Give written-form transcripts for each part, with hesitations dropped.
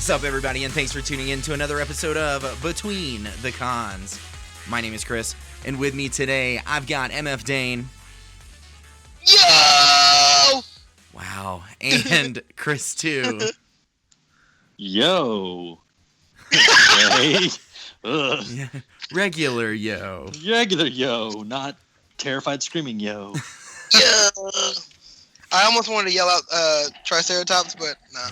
What's up, everybody, and thanks for tuning in to another episode of Between the Cons. My name is Kris, and with me today, I've got MF Dane. Yo! Wow. And Kris Too. Yo. Okay. Yeah. Regular yo. Regular yo, not terrified screaming yo. Yeah. I almost wanted to yell out Triceratops, but nah.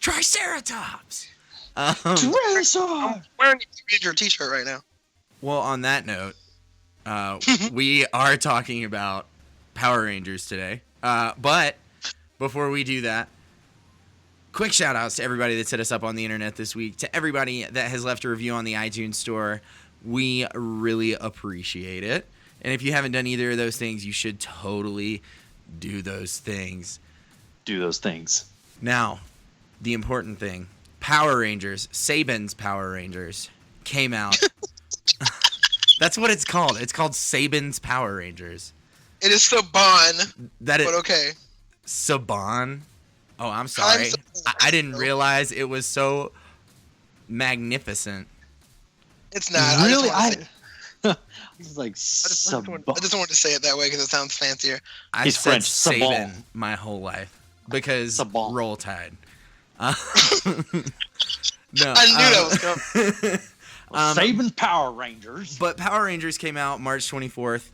Triceratops! Triceratops! I'm wearing a Ranger t-shirt right now. Well, on that note, we are talking about Power Rangers today. But before we do that, quick shout outs to everybody that set us up on the internet this week, to everybody that has left a review on the iTunes store. We really appreciate it. And if you haven't done either of those things, you should totally do those things. Do those things. Now, the important thing, Power Rangers, Saban's Power Rangers, came out. That's what it's called. It's called Saban's Power Rangers. It is Saban, But okay. Saban? Oh, I'm sorry. I didn't realize it was so magnificent. It's not. Really? I It's like just wanted to say it that way because it sounds fancier. I've said French. Saban Saban. my whole life because Saban. Roll Tide. No, I knew that was coming. Saban's Power Rangers. But Power Rangers came out March 24th.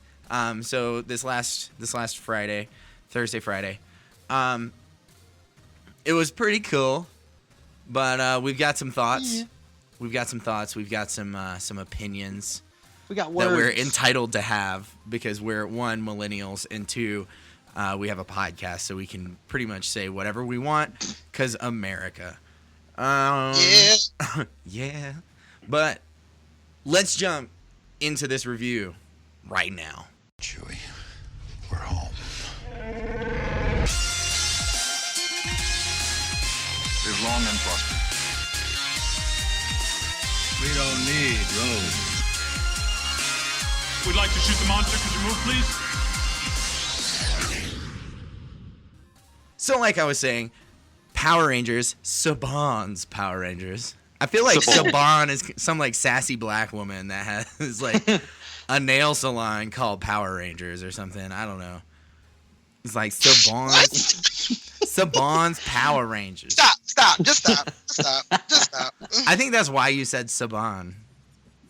So this last Friday, Thursday, Friday. It was pretty cool, but we've got some thoughts. Yeah. We've got some opinions We got words. that we're entitled to have because we're, one, millennials, and two, we have a podcast, so we can pretty much say whatever we want because America. Yeah. Yeah. But let's jump into this review right now. Chewie, we're home. Live long and prosper. We don't need roads. We'd like to shoot the monster. Could you move, please? So like I was saying, Power Rangers, Saban's Power Rangers. I feel like Saban is some like sassy black woman that has like a nail salon called Power Rangers or something. I don't know. It's like Saban's Power Rangers. Stop. Just stop. I think that's why you said Saban.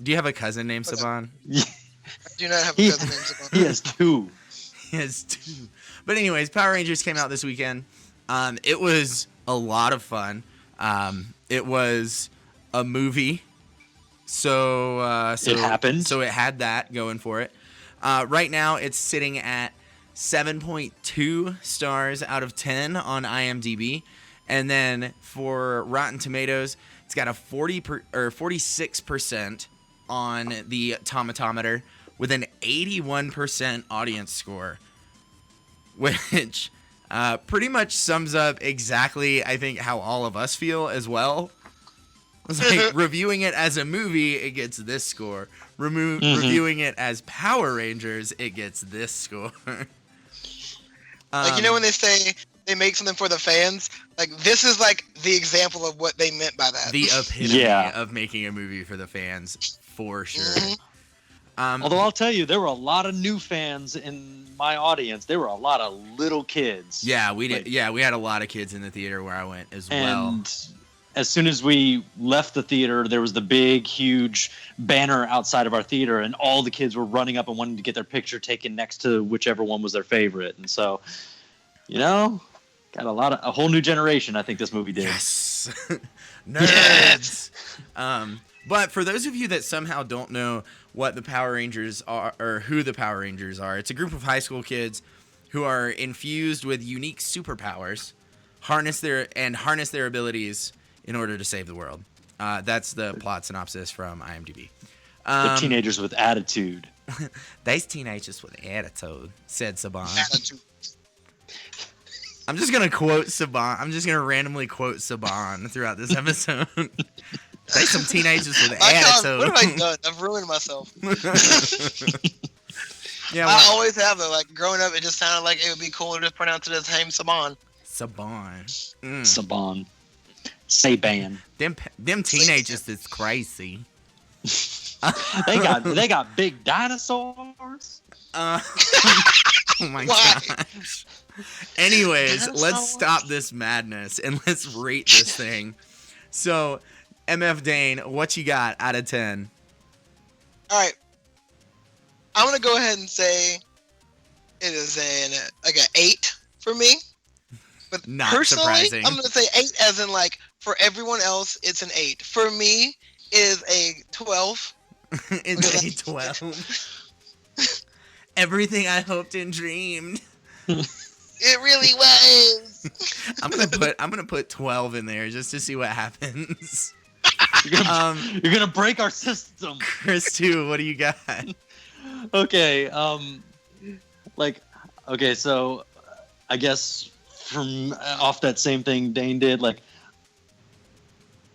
Do you have a cousin named Saban? Yeah. I do not have a cousin named Saban. He has two. He has two. But anyways, Power Rangers came out this weekend. It was a lot of fun. It was a movie. So It happened. So it had that going for it. Right now, it's sitting at 7.2 stars out of 10 on IMDb. And then for Rotten Tomatoes, it's got a 46% on the Tomatometer with an 81% audience score, which pretty much sums up exactly, I think, how all of us feel as well. It's like reviewing it as a movie, it gets this score. Reviewing it as Power Rangers, it gets this score. Like, you know when they say they make something for the fans? Like, this is like the example of what they meant by that. The epitome Yeah. of making a movie for the fans, for sure. Mhm. Although I'll tell you, there were a lot of new fans in my audience. There were a lot of little kids. Yeah, we did. Like- Yeah, we had a lot of kids in the theater where I went as well. And as soon as we left the theater, there was the big, huge banner outside of our theater, and all the kids were running up and wanting to get their picture taken next to whichever one was their favorite. And so, got a whole new generation. I think this movie did. Yes, nerds. But for those of you that somehow don't know what the Power Rangers are or who the Power Rangers are, it's a group of high school kids who are infused with unique superpowers, harness their abilities in order to save the world. That's the plot synopsis from IMDb. The teenagers with attitude. These teenagers with attitude, said Saban. Attitude. I'm just going to quote Saban. I'm just going to randomly quote Saban throughout this episode. They some teenagers with attitude. What have I done? I've ruined myself. Yeah, I always have though. Like growing up, it just sounded like it would be cool to just pronounce it as Haim Saban. Saban. Saban. Say ban. Them teenagers is crazy. They got big dinosaurs. Oh my Why? gosh. Anyways, Dinosaurs? let's stop this madness and let's rate this thing. So, MF Dane, what you got out of 10? All right. I'm gonna go ahead and say it is an 8 for me. But Not personally, surprising. I'm gonna say 8 as in like for everyone else it's an 8. For me, it is a 12. It's a 12. Everything I hoped and dreamed. It really was. I'm gonna put 12 in there just to see what happens. You're gonna break our system. Kris Too, what do you got? Okay. So I guess from off that same thing Dane did, like,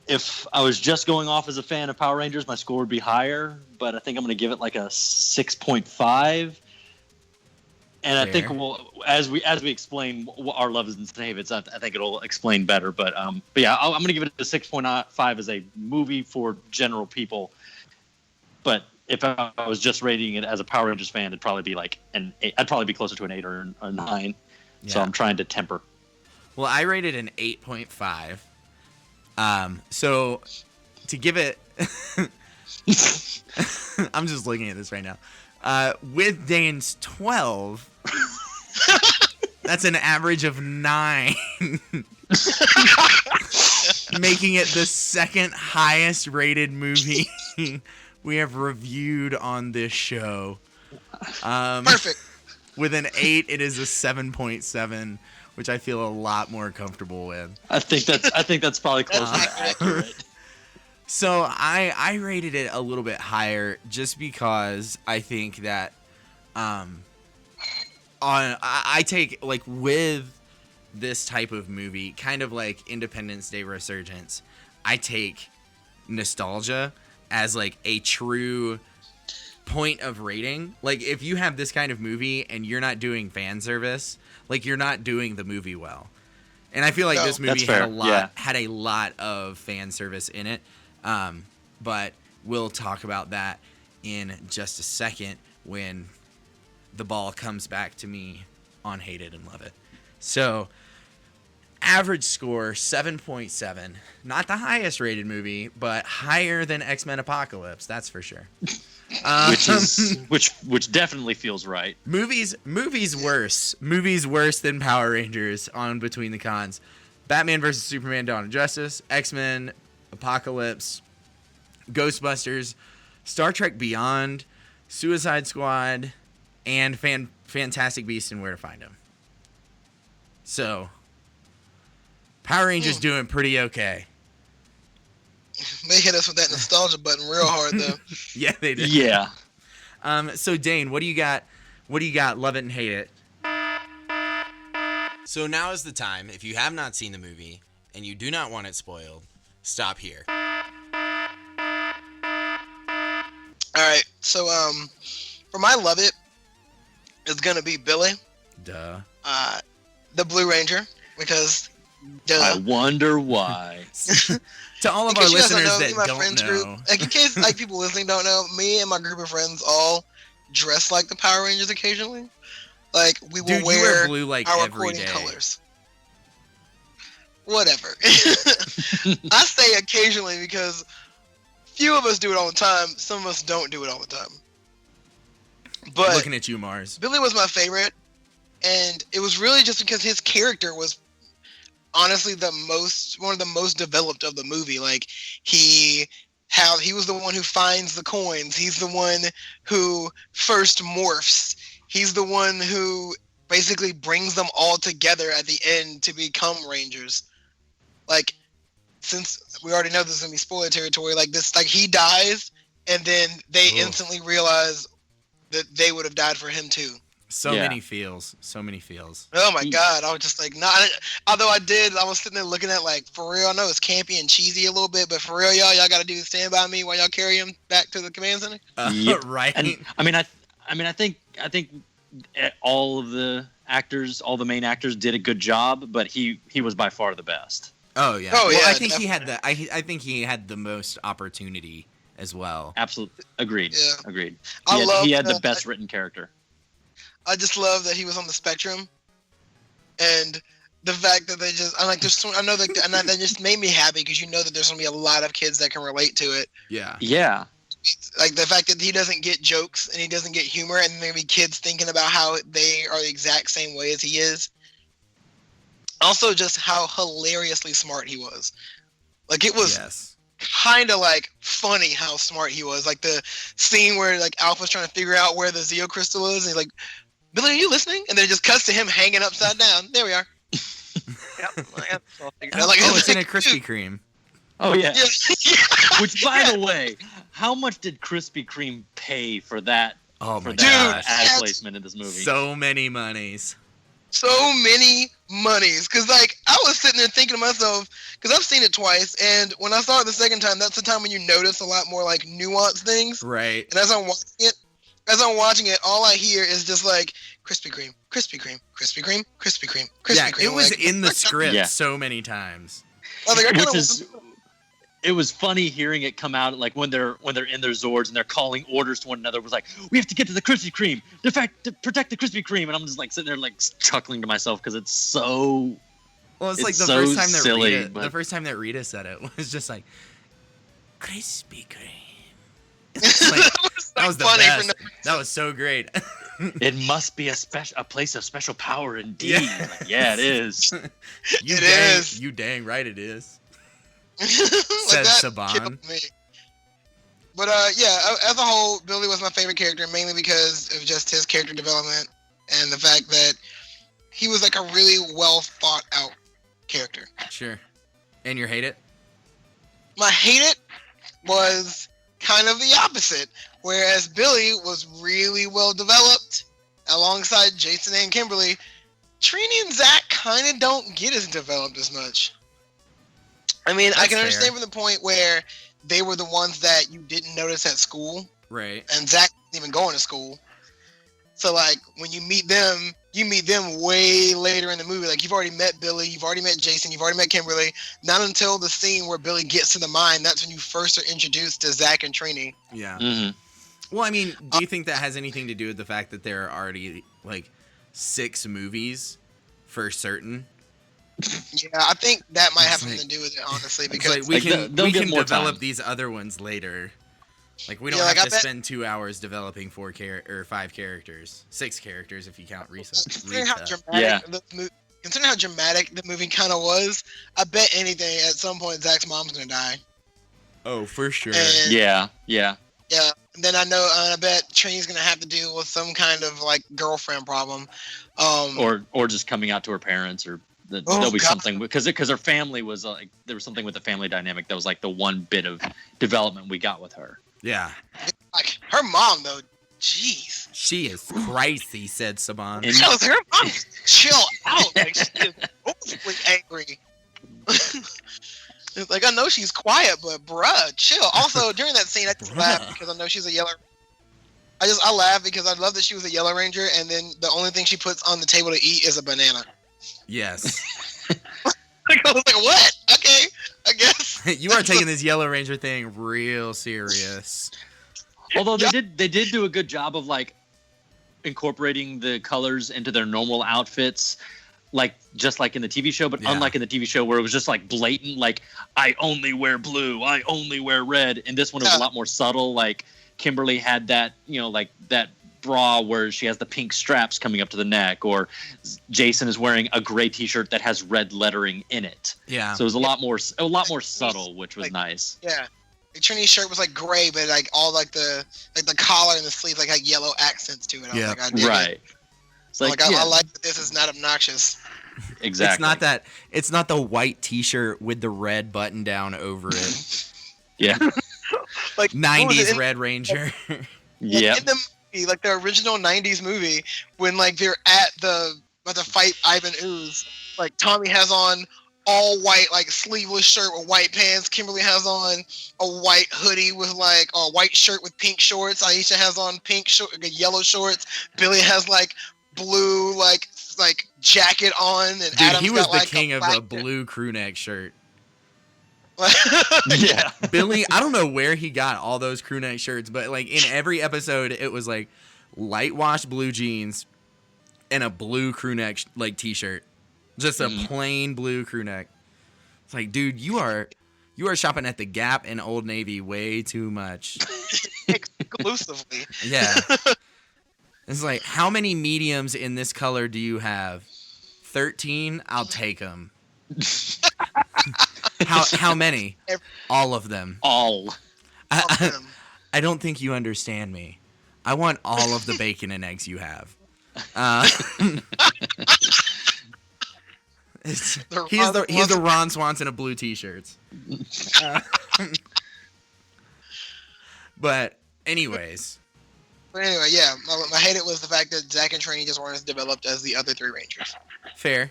if I was just going off as a fan of Power Rangers, my score would be higher, but I think I'm going to give it like a 6.5. And I think as we explain our loves and hates, I think it'll explain better. But yeah, I'm going to give it a 6.5 as a movie for general people. But if I was just rating it as a Power Rangers fan, it'd probably be like an 8. I'd probably be closer to an 8 or a 9. Yeah. So I'm trying to temper. Well, I rated an 8.5. So to give it, I'm just looking at this right now. With Dane's 12, that's an average of 9, making it the second highest rated movie we have reviewed on this show. Perfect. With an 8, it is a 7.7. Which I feel a lot more comfortable with. I think that's probably close to accurate. So I rated it a little bit higher just because I think that I take, like, with this type of movie, kind of like Independence Day Resurgence, I take nostalgia as like a true point of rating. Like, if you have this kind of movie and you're not doing fan service, like, you're not doing the movie well. And I feel like this movie had a lot of fan service in it. But we'll talk about that in just a second when the ball comes back to me on Hate It and Love It. So, average score 7.7. Not the highest rated movie, but higher than X-Men Apocalypse, that's for sure. Which definitely feels right. Movies worse than Power Rangers on Between the Cons. Batman vs Superman: Dawn of Justice, X-Men Apocalypse, Ghostbusters, Star Trek Beyond, Suicide Squad, and Fantastic Beasts and Where to Find Them. So, Power Rangers doing pretty okay. They hit us with that nostalgia button real hard, though. Yeah, they did. Yeah. So Dane, what do you got? What do you got? Love it and hate it. So now is the time. If you have not seen the movie and you do not want it spoiled, stop here. All right. So for my love it, it's gonna be Billy. Duh. The Blue Ranger, because duh. I wonder why. To all of our listeners that don't know. Group, like, in case like people listening don't know, me and my group of friends all dress like the Power Rangers occasionally. Like, we will wear blue like our every recording day. colors. Whatever. I say occasionally because few of us do it all the time. Some of us don't do it all the time. But looking at you, Mars. Billy was my favorite, and it was really just because his character was honestly one of the most developed of the movie. Like, he was the one who finds the coins. He's the one who first morphs. He's the one who basically brings them all together at the end to become Rangers. Like, since we already know this is gonna be spoiler territory, like this, like he dies, and then they instantly realize that they would have died for him too. So many feels. Oh my god, I was just like, although I was sitting there looking at, like, for real, I know it's campy and cheesy a little bit, but for real, y'all gotta do Stand By Me while y'all carry him back to the command center. Yep. Right. And, I think all of the actors, all the main actors did a good job, but he was by far the best. Oh yeah. Oh, Well, yeah, I think he definitely. had I think he had the most opportunity as well. Absolutely agreed. Yeah. Agreed. I He love had the best written character. I just love that he was on the spectrum, and the fact that they just I like there's so I know that and that just made me happy because you know that there's gonna be a lot of kids that can relate to it. Yeah. Yeah. Like the fact that he doesn't get jokes and he doesn't get humor, and maybe kids thinking about how they are the exact same way as he is. Also, just how hilariously smart he was. Like it was Yes. kind of like funny how smart he was. Like the scene where like Alpha's trying to figure out where the Zeo crystal is, and he's like, "Billy, are you listening?" And then it just cuts to him hanging upside down. There we are. Yep. It's all figured out. Like, it's in a like, Krispy dude, Kreme. Oh yeah. yeah. Which, by the way, how much did Krispy Kreme pay for that? Oh my for that gosh. ad that's- placement in this movie? So many monies. So many monies, because like I was sitting there thinking to myself, because I've seen it twice, and when I saw it the second time, that's the time when you notice a lot more like nuanced things. Right. And as I'm watching it, all I hear is just like Krispy Kreme, Krispy Kreme, Krispy Kreme, Krispy Kreme, Krispy Yeah, Kreme. it was like, in the script Yeah. so many times. I was like, I kinda Which is, it was funny hearing it come out like when they're in their Zords and they're calling orders to one another. It was like, we have to get to the Krispy Kreme, to protect the Krispy Kreme, and I'm just like sitting there like chuckling to myself because it's so. Well, it's like It's the so first time that silly, Rita, but- the first time that Rita said it was just like Krispy Kreme. It's like, that was the funny best. for That was so great. It must be a place of special power indeed. Yeah. Like, yeah, it is. You It dang, is. You dang right it is. like Says that Saban. killed me. But yeah, as a whole, Billy was my favorite character, mainly because of just his character development and the fact that he was like a really well thought out character. Sure. And you hate it? My hate it was kind of the opposite, whereas Billy was really well developed alongside Jason and Kimberly. Trini and Zach kind of don't get as developed as much. I mean, I That's can understand fair. from the point where they were the ones that you didn't notice at school, Right. and Zach wasn't even going to school. So, like, when you meet them way later in the movie. Like, you've already met Billy, you've already met Jason, you've already met Kimberly. Not until the scene where Billy gets to the mine, that's when you first are introduced to Zach and Trini. Yeah. Mm-hmm. Well, I mean, do you think that has anything to do with the fact that there are already like 6 movies for certain? Yeah, I think that might have It's something like- to do with it, honestly, It's because like we Like, can they'll we get can more develop time. these other ones later. Like we don't Yeah, like, have I to bet- spend 2 hours developing 5 characters, 6 characters if you count Rita. considering how dramatic Yeah. considering how dramatic the movie kind of was, I bet anything at some point Zach's mom's gonna die. Oh, for sure. And, Yeah. yeah. And then I bet Trini's gonna have to deal with some kind of like girlfriend problem. Or just coming out to her parents, or Oh, there'll be God. something because her family was like there was something with the family dynamic that was like the one bit of development we got with her. Yeah. like her mom though, jeez. She is crazy, said Saban. And- Chill, her mom, chill out. Like she is overly angry. It's like I know she's quiet, but bruh, chill. Also during that scene, I just laughed Bruh. because I know she's a yellow. I laugh because I love that she was a Yellow Ranger, and then the only thing she puts on the table to eat is a banana. Yes. Like, I was like, what? Okay, I guess. You are taking this Yellow Ranger thing real serious. Although they did do a good job of like incorporating the colors into their normal outfits, like just like in the TV show, but Yeah. unlike in the TV show where it was just like blatant, like I only wear blue, I only wear red. In this one, it was a Yeah. lot more subtle. Like Kimberly had that, like that bra where she has the pink straps coming up to the neck, or Jason is wearing a gray T-shirt that has red lettering in it. Yeah. So it was a lot more subtle, which was Like, nice. Yeah. Like, Trini's shirt was like gray, but like all like the collar and the sleeves like had yellow accents to it. I was Yeah. like, I dig it. Right. It's like, I yeah, like that this is not obnoxious. exactly. It's not the white T-shirt with the red button down over it. Yeah. Like what was it 90s in- Red Ranger. Yeah. in the movie, like the original '90s movie, when like they're at the fight Ivan Ooze, like Tommy has on all white, like sleeveless shirt with white pants. Kimberly has on a white hoodie with like a white shirt with pink shorts. Aisha has on yellow shorts. Billy has like blue like jacket on, and Dude, Adam's he was got, the like, king of black a blue crew neck shirt. Yeah. Billy, I don't know where he got all those crew neck shirts, but like in every episode, it was like light washed blue jeans and a blue crew neck like t-shirt, just a plain blue crew neck. It's like, dude, you are shopping at the Gap and Old Navy way too much. Exclusively. Yeah. It's like, how many mediums in this color do you have? 13? I'll take them. How many? All of them. All. I don't think you understand me. I want all of the bacon and eggs you have. He's the Ron Swanson of blue t-shirts. But anyways. But anyway, yeah, I hate it was the fact that Zach and Trini just weren't as developed as the other three Rangers. Fair.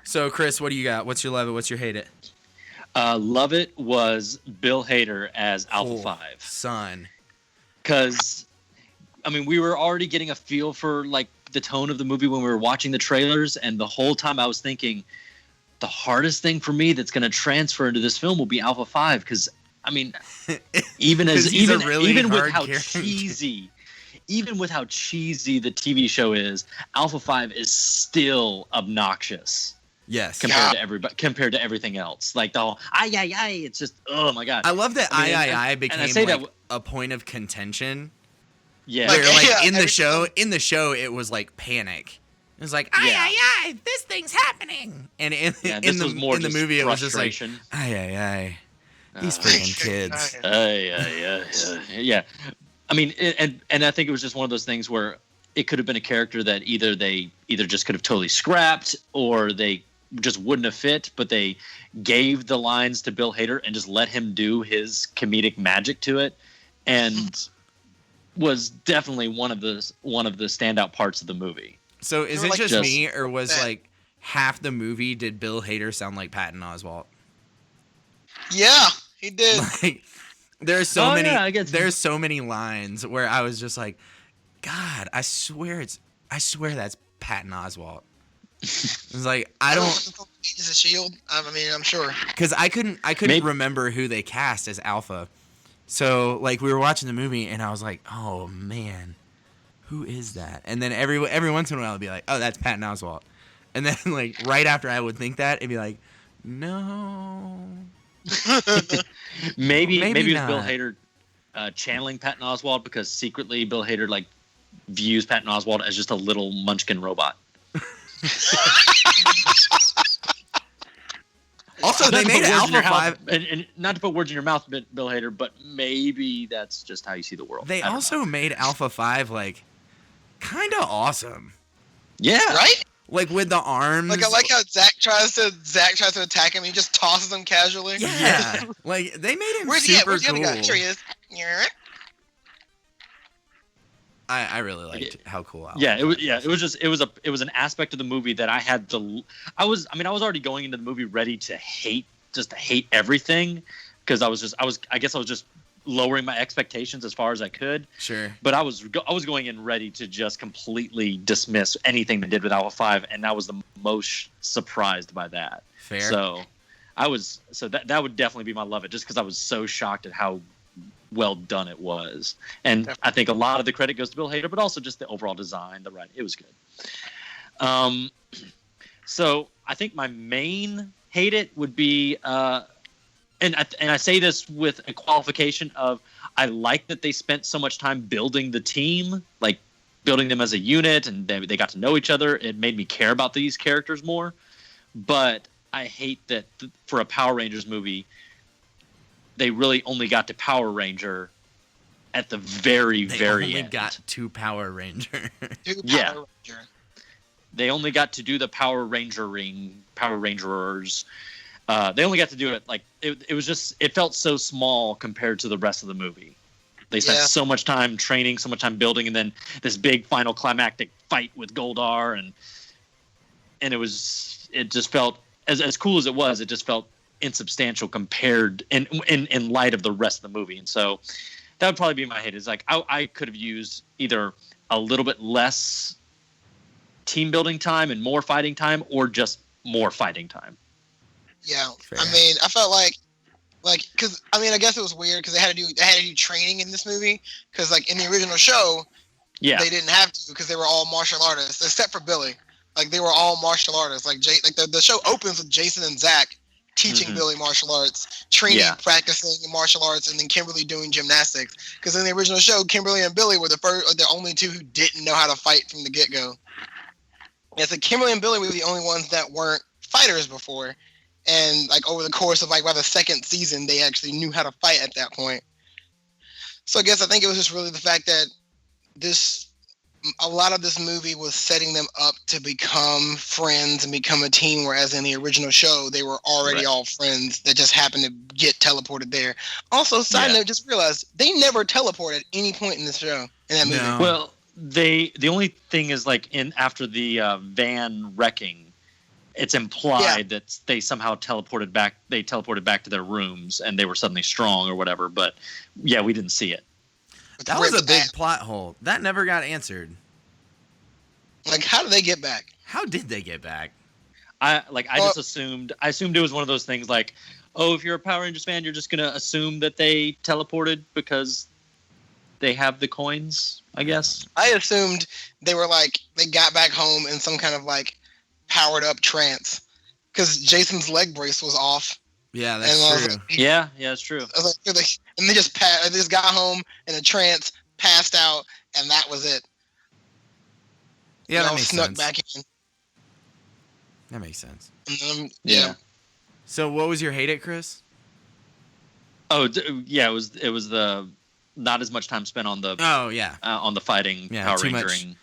So, Chris, what do you got? What's your love it? What's your hate it? Love it was Bill Hader as Alpha 5. Son. Because, I mean, we were already getting a feel for, like, the tone of the movie when we were watching the trailers, and the whole time I was thinking, the hardest thing for me that's going to transfer into this film will be Alpha 5, because, I mean, even with how cheesy the TV show is, Alpha 5 is still obnoxious. Yes. Compared to everything else. Like the whole ay, it's just, oh my god. I love that I became like a point of contention. Yeah. Where like in the show it was like panic. It was like ay, this thing's happening. And in the movie it was just like ay. These freaking kids. Yeah. I mean, and I think it was just one of those things where it could have been a character that either just could have totally scrapped or they just wouldn't have fit, but they gave the lines to Bill Hader and just let him do his comedic magic to it, and was definitely one of the standout parts of the movie. So is it just me, or was like half the movie did Bill Hader sound like Patton Oswalt? Yeah, he did. Like, there's so many lines where I was just like, God, I swear that's Patton Oswalt. It's like I don't. Is a shield? I mean, I'm sure. Because I couldn't remember who they cast as Alpha. So like we were watching the movie and I was like, oh man, who is that? And then every once in a while I'd be like, oh, that's Patton Oswalt. And then like right after I would think that, it'd be like, no. maybe it was Bill Hader channeling Patton Oswalt, because secretly Bill Hader like views Patton Oswalt as just a little munchkin robot. Also, they made Alpha 5, and not to put words in your mouth, Bill Hader, but maybe that's just how you see the world. They also made Alpha 5 like kind of awesome. Yeah, right. Like with the arms. Like I like how Zach tries to attack him. He just tosses him casually. Yeah, like they made him Where's super he at? cool. Here he is. I really liked how cool Alpha. Yeah, it was an aspect of the movie that I had to. I was already going into the movie ready to hate everything, because I was just lowering my expectations as far as I could. Sure. But I was going in ready to just completely dismiss anything they did with Alpha 5, and I was the most surprised by that. Fair. So that would definitely be my love it, just because I was so shocked at how well done it was. And definitely. I think a lot of the credit goes to Bill Hader, but also just the overall design, the writing. It was good. So I think my main hate it would be, and I say this with a qualification of, I like that they spent so much time building the team, like building them as a unit, and they got to know each other. It made me care about these characters more. But I hate that for a Power Rangers movie, they really only got to Power Ranger at the very end. They only got to Power Ranger. Ranger. They only got to do the Power Rangers. They only got to do it like it was just, it felt so small compared to the rest of the movie. They spent so much time training, so much time building, and then this big final climactic fight with Goldar, and it just felt as cool as it was. It just felt insubstantial compared in light of the rest of the movie. And so that would probably be my hate. Is like I could have used either a little bit less team building time and more fighting time, or just more fighting time. Yeah. Fair. I mean, I felt like Like, because I mean, I guess it was weird because they had to do training in this movie because like in the original show, Yeah. they didn't have to because they were all martial artists except for Billy. Like they were all martial artists. Like the show opens with Jason and Zach teaching Billy martial arts, training, practicing martial arts, and then Kimberly doing gymnastics. Because in the original show, Kimberly and Billy were the only two who didn't know how to fight from the get-go. Yeah, so Kimberly and Billy were the only ones that weren't fighters before. And like over the course of like by the second season, they actually knew how to fight at that point. So I think it was just really the fact that a lot of this movie was setting them up to become friends and become a team, whereas in the original show, they were already all friends that just happened to get teleported there. Also, side note, just realized they never teleport at any point in this show, in that movie. No. Well, the only thing is like after the van wrecking, it's implied that they somehow teleported back. They teleported back to their rooms and they were suddenly strong or whatever. But yeah, we didn't see it. That was a big plot hole. That never got answered. Like, how did they get back? How did they get back? I just assumed it was one of those things like, oh, if you're a Power Rangers fan, you're just gonna assume that they teleported because they have the coins, I guess. I assumed they got back home in some kind of like powered up trance because Jason's leg brace was off. Yeah, that's true. Yeah, it's true. And they just got home in a trance, passed out, and that was it. Yeah, that makes snuck sense. Back in. That makes sense. Yeah. So, what was your hate it, Chris? Oh, yeah, it was the not as much time spent on the on the fighting Power Rangering.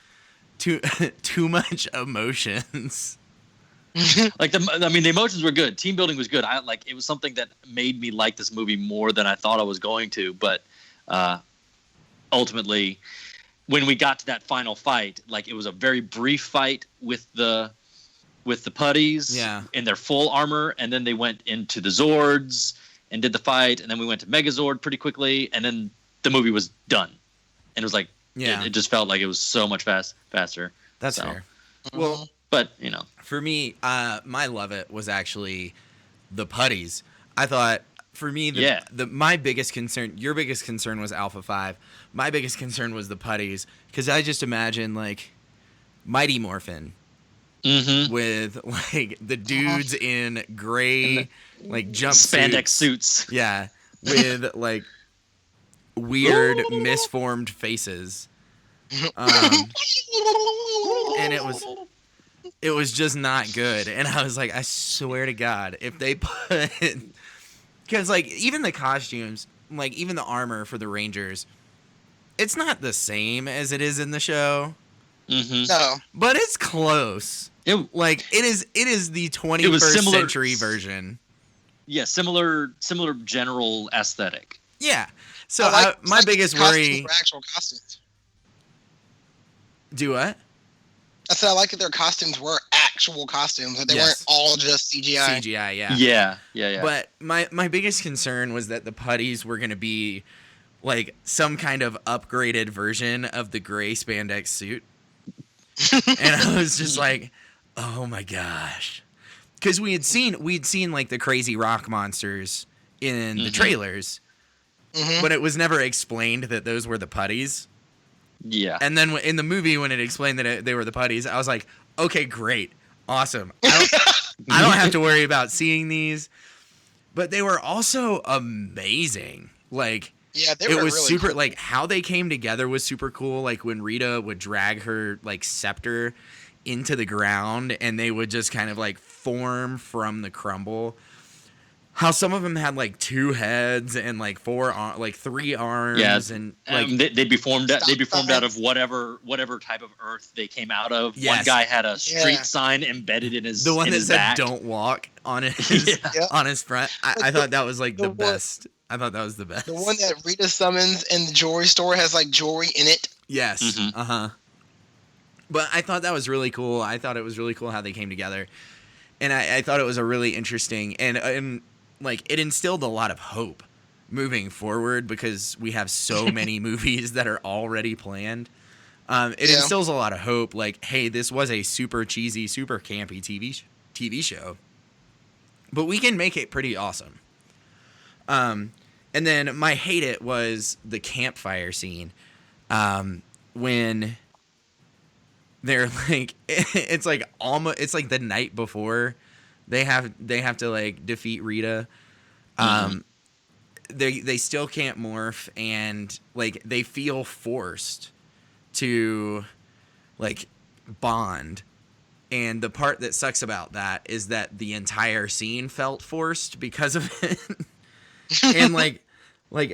Too much emotions. Like the emotions were good. Team building was good. It was something that made me like this movie more than I thought I was going to. But ultimately, when we got to that final fight, like it was a very brief fight with the putties in their full armor, and then they went into the Zords and did the fight, and then we went to Megazord pretty quickly, and then the movie was done. And it was like it just felt like it was so much faster. That's fair. Well, but for me, my love it was actually the putties. I thought for me, my biggest concern, your biggest concern was Alpha 5. My biggest concern was the putties because I just imagine like Mighty Morphin with like the dudes in gray like jumpsuits, spandex suits. Yeah, with like weird misformed faces. And it was just not good. And I was like, I swear to God, if they put, because like even the costumes, like even the armor for the Rangers, it's not the same as it is in the show. No, but it's close. It is the 21st century version. Yeah, similar general aesthetic. Yeah. So my biggest worry. Were actual costumes. Do what? I said I like that their costumes were actual costumes. That they weren't all just CGI. Yeah. Yeah. But my biggest concern was that the putties were going to be like some kind of upgraded version of the gray spandex suit. And I was just like, oh my gosh. Because we'd seen like the crazy rock monsters in the trailers, but it was never explained that those were the putties. Yeah. And then in the movie, when it explained that they were the putties, I was like, okay, great. Awesome. I don't have to worry about seeing these. But they were also amazing. Like, it was really super, cool. like, how they came together was super cool. Like, when Rita would drag her, like, scepter into the ground and they would just kind of, like, form from the crumble. How some of them had like 2 heads and like 3 arms, and like they'd be formed out of whatever type of earth they came out of. Yes. One guy had a street sign embedded in his one that said back. "Don't walk" on his on his front. I thought that was like the best. I thought that was the best. The one that Rita summons in the jewelry store has like jewelry in it. Yes. But I thought that was really cool. I thought it was really cool how they came together, and I thought it was a really interesting and like it instilled a lot of hope moving forward because we have so many movies that are already planned. It instills a lot of hope. Like, hey, this was a super cheesy, super campy TV show, but we can make it pretty awesome. And then my hate it was the campfire scene. When they're like, it's like almost, it's like the night before they have to like defeat Rita. They still can't morph, and like they feel forced to like bond. And the part that sucks about that is that the entire scene felt forced because of it. And like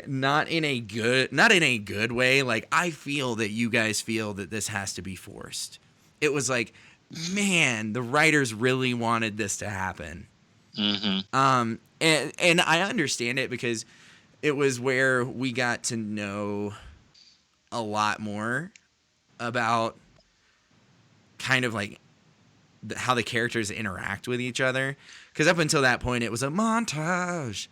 not in a good way. Like, I feel that you guys feel that this has to be forced. It was like, man, the writers really wanted this to happen. And I understand it because it was where we got to know a lot more about kind of like how the characters interact with each other. Because up until that point, it was a montage.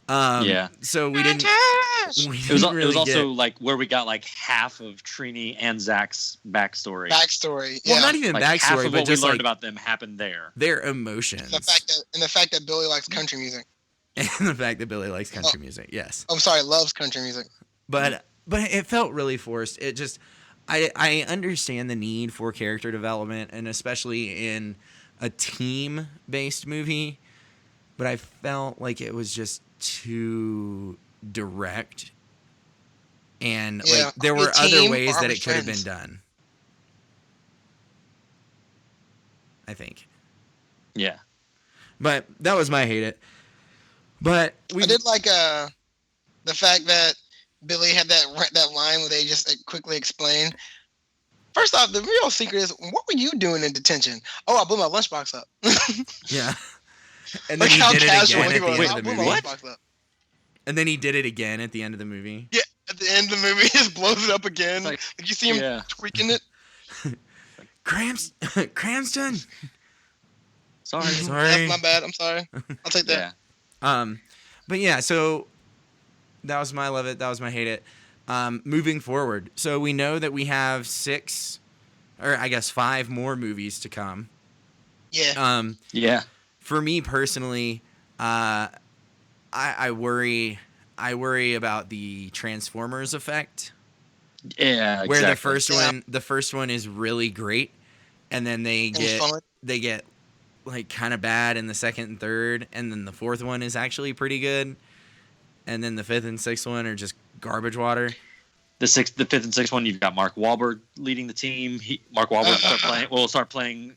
So we didn't. It was also like where we got like half of Trini and Zach's backstory. Yeah. Well, not even like backstory, half of but what just we learned like about them happened there. their emotions. The fact that Billy likes country music. And the fact that Billy likes country music. Yes. I'm sorry, loves country music. But it felt really forced. It just, I understand the need for character development, and especially in a team-based movie, but I felt like it was just too direct, and like there were other ways that it could have been done, I think. Yeah. But that was my hate it. But I did like the fact that Billy had that line where they just quickly explain. First off, the real secret is, what were you doing in detention? Oh, I blew my lunchbox up. Yeah. And then Like he how did it casual again he at the was. end I of the blew my movie. lunchbox up. And then he did it again at the end of the movie. Yeah, at the end of the movie, he just blows it up again. Like, Like you see him tweaking it. Cranston. Sorry. Sorry. That's my bad. I'm sorry. I'll take that. Yeah. But yeah, so that was my love it. That was my hate it. Moving forward, so we know that we have 6, or I guess 5 more movies to come. Yeah. Yeah. For me personally, I worry about the Transformers effect. Yeah. Where Exactly. the first one is really great, and then they get like kind of bad in the second and third, and then the fourth one is actually pretty good, and then the fifth and sixth one are just garbage water. The fifth and sixth one, you've got Mark Wahlberg leading the team. Mark Wahlberg will start playing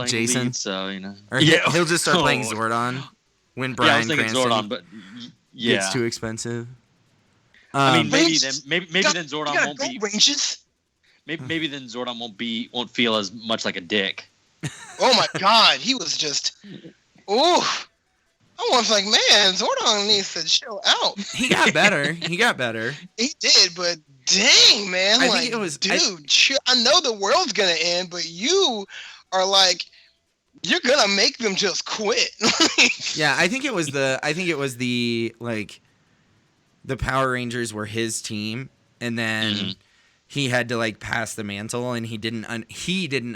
Jason. lead, so you know. Or he'll just start playing Zordon when Bryan I was thinking Cranston Zordon, but yeah, gets too expensive. I mean, maybe Rangers, then Zordon won't be. Rangers. Maybe then Zordon won't feel as much like a dick. Oh my God, he was just. Ooh. I was like, man, Zordon needs to chill out. He got better. He did, but dang, man. I like, think it was, dude, chill. I know the world's going to end, but you are like, you're going to make them just quit. Yeah, I think it was the like, the Power Rangers were his team, and then he had to like pass the mantle, and he didn't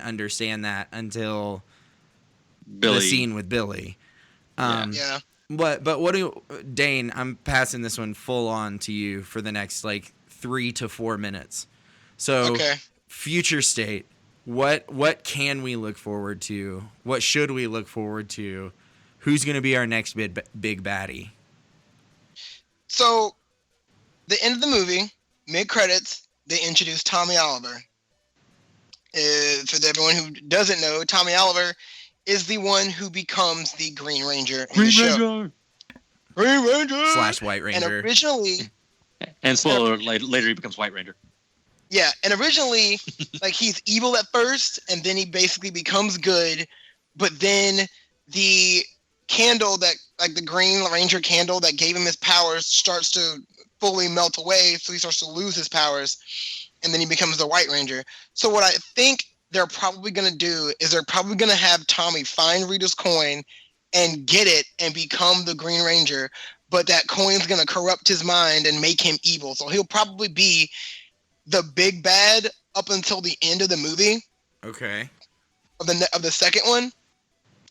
understand that until the scene with Billy. Yeah. But Dane, I'm passing this one full on to you for the next like 3 to 4 minutes. So Okay. Future state, what can we look forward to? What should we look forward to? Who's going to be our next big baddie? So, the end of the movie, mid-credits, they introduce Tommy Oliver. For everyone who doesn't know, Tommy Oliver is the one who becomes the Green Ranger in the show. Green Ranger! / White Ranger. And originally... And spoiler, later he becomes White Ranger. Yeah, and originally, like, he's evil at first, and then he basically becomes good, but then the candle that, like, the Green Ranger candle that gave him his powers starts to fully melt away, so he starts to lose his powers, and then he becomes the White Ranger. So what I think they're probably going to do is they're probably going to have Tommy find Rita's coin and get it and become the Green Ranger, but that coin's going to corrupt his mind and make him evil. So he'll probably be the big bad up until the end of the movie. Okay. Of the second one.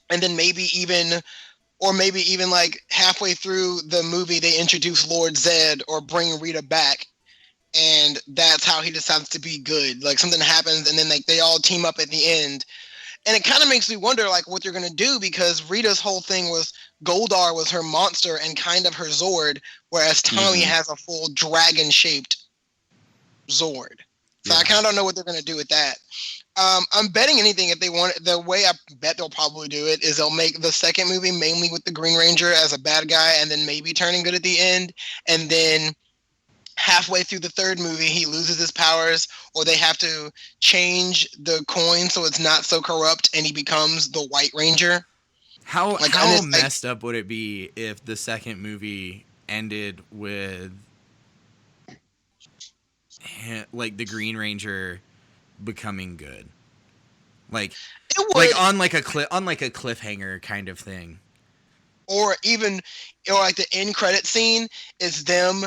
And then maybe even, or maybe even like halfway through the movie they introduce Lord Zed or bring Rita back, and that's how he decides to be good. Like something happens, and then like they all team up at the end, and it kind of makes me wonder like what they're gonna do, because Rita's whole thing was Goldar was her monster and kind of her Zord, whereas Tommy has a full dragon shaped Zord. So I kind of don't know what they're gonna do with that. I'm betting anything, if they want it, the way I bet they'll probably do it is they'll make the second movie mainly with the Green Ranger as a bad guy, and then maybe turning good at the end, and then halfway through the third movie he loses his powers, or they have to change the coin so it's not so corrupt and he becomes the White Ranger. How honest, messed up would it be if the second movie ended with like the Green Ranger becoming good, like on like a cliffhanger kind of thing, or like the end credit scene is them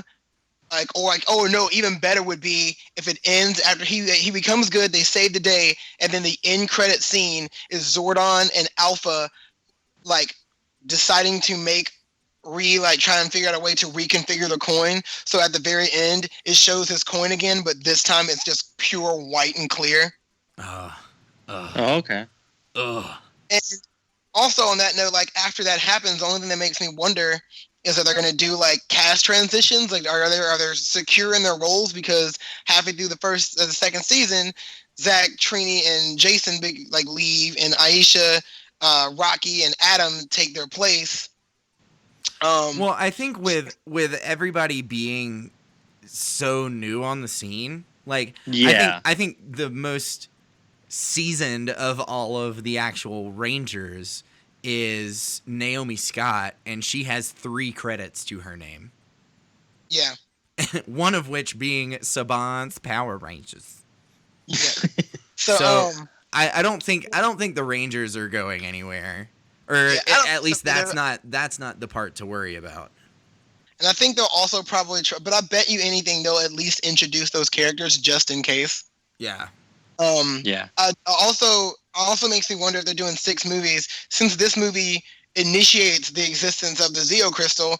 even better would be if it ends after he becomes good, they save the day, and then the end credit scene is Zordon and Alpha like deciding to try and figure out a way to reconfigure the coin, so at the very end it shows his coin again, but this time it's just pure white and clear. Oh, okay. And also on that note, like after that happens, the only thing that makes me wonder is that they're going to do like cast transitions. Like are they secure in their roles? Because halfway through the second season, Zach, Trini, and Jason leave, and Aisha, Rocky, and Adam take their place. Well, I think with everybody being so new on the scene, like I think the most seasoned of all of the actual Rangers is Naomi Scott, and she has 3 credits to her name. Yeah. One of which being Saban's Power Rangers. Yeah. So I don't think the Rangers are going anywhere, or at least that's not the part to worry about. And I think they'll also probably try, but I bet you anything they'll at least introduce those characters just in case. Yeah. Also makes me wonder if they're doing 6 movies, since this movie initiates the existence of the Zeo crystal.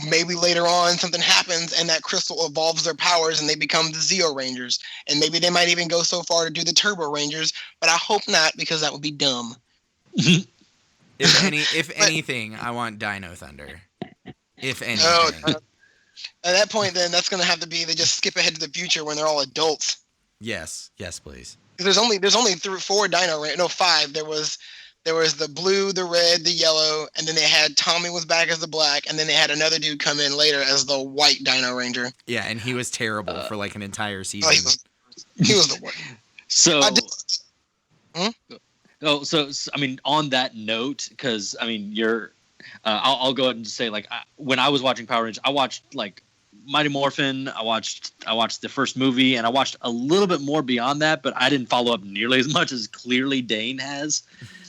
Maybe later on something happens and that crystal evolves their powers and they become the Zeo Rangers, and maybe they might even go so far to do the Turbo Rangers, but I hope not, because that would be dumb. If anything, I want Dino Thunder. If anything. At that point, then that's going to have to be they just skip ahead to the future when they're all adults. Yes, please. There's only 4 5. There was the blue, the red, the yellow, and then they had Tommy was back as the black, and then they had another dude come in later as the white Dino Ranger. Yeah, and he was terrible for like an entire season. He was the worst. So, I mean, on that note, because I mean, I'll go ahead and say, like, when I was watching Power Rangers, I watched like Mighty Morphin. I watched the first movie, and I watched a little bit more beyond that, but I didn't follow up nearly as much as clearly Dane has.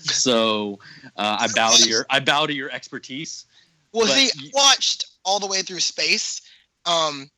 So I bow to your expertise. Well, I watched all the way through Space, and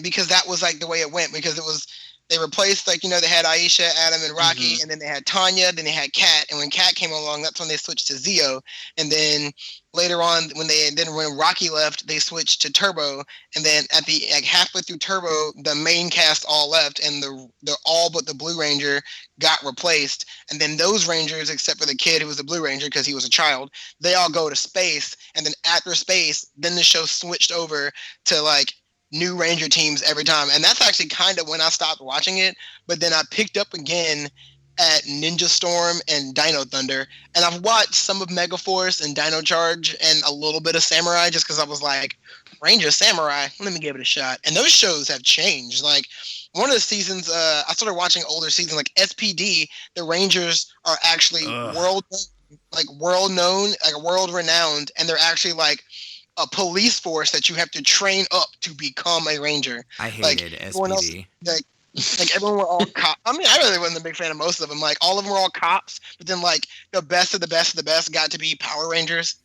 because that was like the way it went, because they replaced, like, they had Aisha, Adam, and Rocky, and then they had Tanya, then they had Kat, and when Kat came along, that's when they switched to Zeo, and then later on, when Rocky left, they switched to Turbo, and then at the halfway through Turbo, the main cast all left, and the all but the Blue Ranger got replaced, and then those Rangers, except for the kid who was the Blue Ranger because he was a child, they all go to Space, and then after Space, then the show switched over to like new Ranger teams every time, and that's actually kind of when I stopped watching it. But then I picked up again at Ninja Storm and Dino Thunder, and I've watched some of Megaforce and Dino Charge and a little bit of Samurai just because I was like, Ranger Samurai, let me give it a shot. And those shows have changed. Like one of the seasons, I started watching older seasons like SPD. The Rangers are actually world known, like world renowned, and they're actually like a police force that you have to train up to become a Ranger. I hated SPD. Like everyone were all cops. I mean, I really wasn't a big fan of most of them. Like all of them were all cops, but then like the best of the best of the best got to be Power Rangers.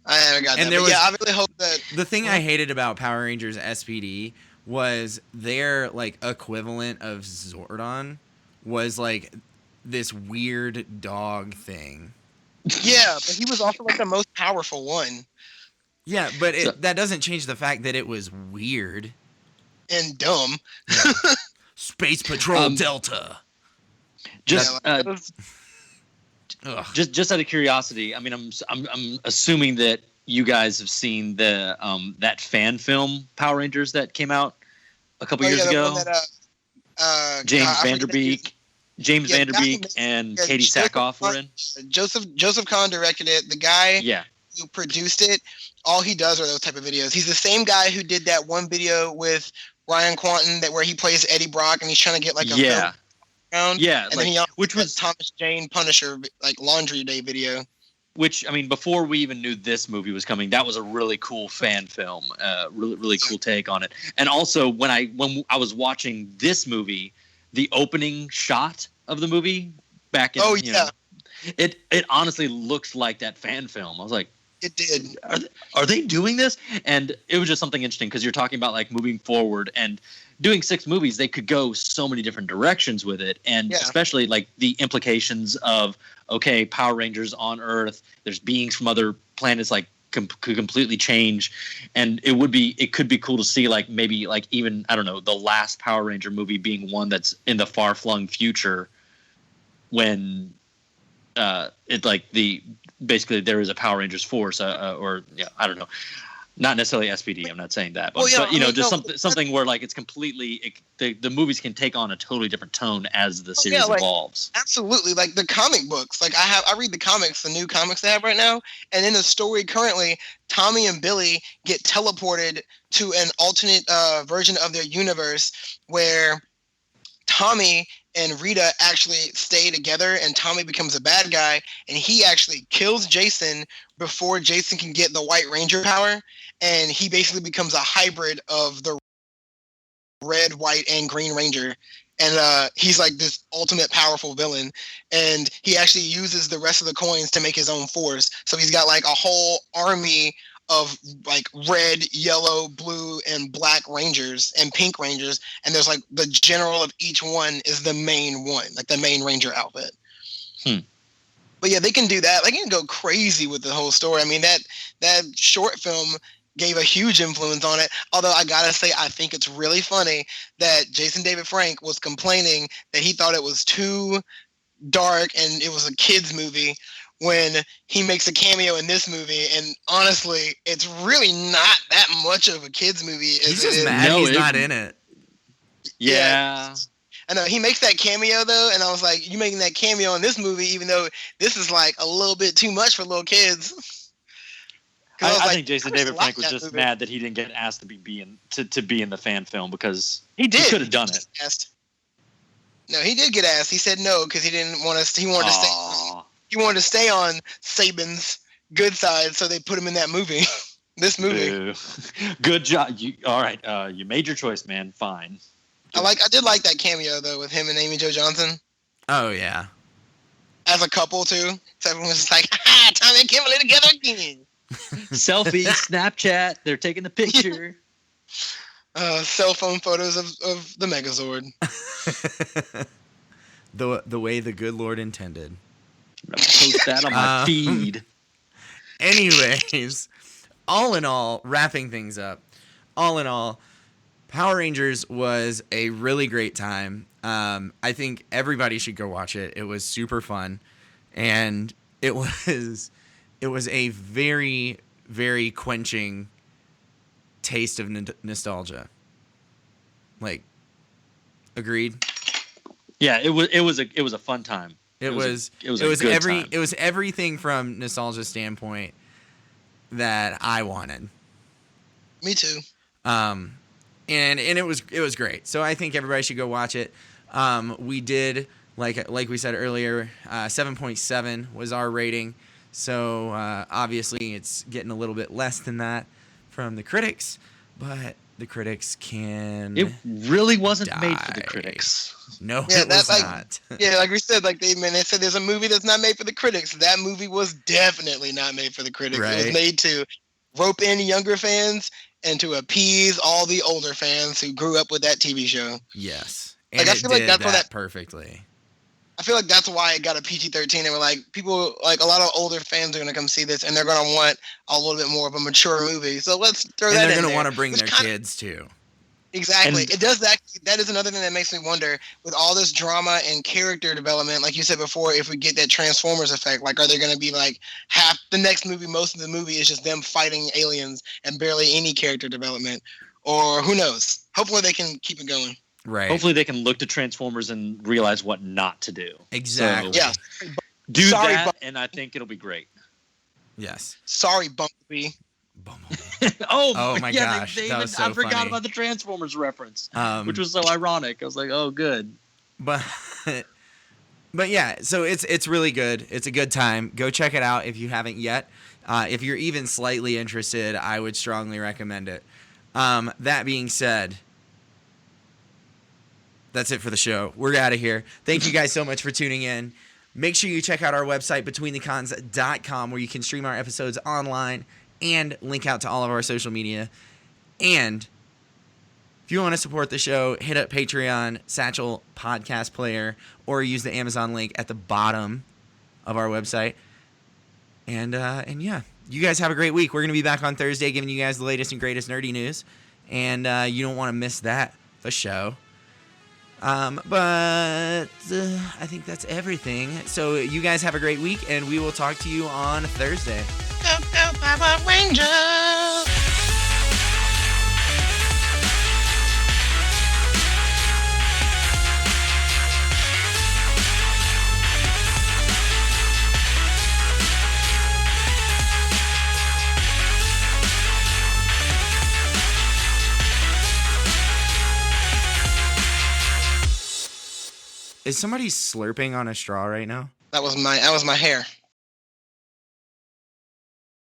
I never got that. I really hope that the thing I hated about Power Rangers SPD was their like equivalent of Zordon was like this weird dog thing. Yeah, but he was also like the most powerful one Yeah, but that doesn't change the fact that it was weird. and dumb. Yeah. Space Patrol Delta. Just Ugh. just out of curiosity, I mean, I'm assuming that you guys have seen the that fan film Power Rangers that came out a couple years ago. James Vanderbeek, and Katie Sackhoff were in. Joseph Kahn directed it. The guy who produced it, all he does are those type of videos. He's the same guy who did that one video with Ryan Quanten where he plays Eddie Brock and he's trying to get like a film around. Yeah, and then he which was Thomas Jane Punisher like Laundry Day video. Which, I mean, before we even knew this movie was coming, that was a really cool fan film, really cool take on it. And also, when I was watching this movie, the opening shot of the movie back in, it honestly looks like that fan film. I was like, it did. Are they doing this? And it was just something interesting because you're talking about like moving forward and doing 6 movies. They could go so many different directions with it, and especially like the implications of Power Rangers on Earth. There's beings from other planets like could completely change, and it could be cool to see like maybe like even I don't know the last Power Ranger movie being one that's in the far flung future when basically there is a Power Rangers force or I don't know. Not necessarily SPD. I'm not saying that, but, something where like it's completely the movies can take on a totally different tone as the series evolves. Absolutely, like the comic books. Like I read the comics, the new comics they have right now, and in the story currently, Tommy and Billy get teleported to an alternate version of their universe where Tommy and Rita actually stay together, and Tommy becomes a bad guy, and he actually kills Jason before Jason can get the White Ranger power, and he basically becomes a hybrid of the Red, White, and Green Ranger, and he's like this ultimate powerful villain, and he actually uses the rest of the coins to make his own force, so he's got like a whole army of like red, yellow, blue, and black Rangers and pink Rangers, and there's like the general of each one is the main one, like the main Ranger outfit. But yeah, they can do that. They can go crazy with the whole story. I mean, that short film gave a huge influence on it. Although I gotta say, I think it's really funny that Jason David Frank was complaining that he thought it was too dark and it was a kids movie, when he makes a cameo in this movie, and honestly, it's really not that much of a kids movie. He's just mad he's not in it. Yeah. I know, he makes that cameo though, and I was like, you making that cameo in this movie, even though this is like a little bit too much for little kids. I think Jason David Frank was just mad that he didn't get asked to be in the fan film because he could have done it. No, he did get asked. He said no because he didn't want to. He wanted to stay. He wanted to stay on Saban's good side, so they put him in that movie. This movie. Good job. All right. You made your choice, man. Fine. I did like that cameo though with him and Amy Jo Johnson. Oh yeah. As a couple too. So everyone was just like, "Ha! Tommy and Kimberly together again." Selfie, Snapchat. They're taking the picture. Cell phone photos of the Megazord. The way the good Lord intended. I'm gonna post that on my feed. Anyways, all in all, wrapping things up, all in all, Power Rangers was a really great time. I think everybody should go watch it. It was super fun, and it was a very, very quenching taste of nostalgia. Like, agreed? Yeah, it was a fun time. It was everything from nostalgia standpoint that I wanted. Me too. And it was great. So I think everybody should go watch it. We did like we said earlier, 7.7 was our rating. So obviously it's getting a little bit less than that from the critics, but the critics can. It really wasn't made for the critics. No, it was not. Yeah, like we said, they said there's a movie that's not made for the critics. That movie was definitely not made for the critics. Right. It was made to rope in younger fans and to appease all the older fans who grew up with that TV show. Yes, and I feel like that's perfectly. I feel like that's why it got a PG-13. And we're like, people, like a lot of older fans are going to come see this, and they're going to want a little bit more of a mature movie. So let's throw that in there. And they're going to want to bring their kids too. Exactly. And- It does that. That is another thing that makes me wonder, with all this drama and character development, like you said before, if we get that Transformers effect, like, are they going to be like half the next movie, most of the movie is just them fighting aliens and barely any character development? Or who knows? Hopefully they can keep it going. Right. Hopefully they can look to Transformers and realize what not to do. Exactly. So, Yeah. do Sorry, that, and I think it'll be great. Yes. Sorry, Bumblebee. Oh my gosh, that was so I forgot funny. about the Transformers reference, which Which was so ironic. I was like, oh, good. But yeah, so it's really good. It's a good time. Go check it out if you haven't yet. If you're even slightly interested, I would strongly recommend it. That being said, that's it for the show. We're out of here. Thank you guys so much for tuning in. Make sure you check out our website, betweenthecons.com, where you can stream our episodes online and link out to all of our social media. And if you want to support the show, hit up Patreon, Satchel Podcast Player, or use the Amazon link at the bottom of our website. And yeah, you guys have a great week. We're going to be back on Thursday giving you guys the latest and greatest nerdy news. And you don't want to miss that for show. But I think that's everything. So you guys have a great week, and we will talk to you on Thursday. Go, go, Power Rangers! Is somebody slurping on a straw right now? That was my hair.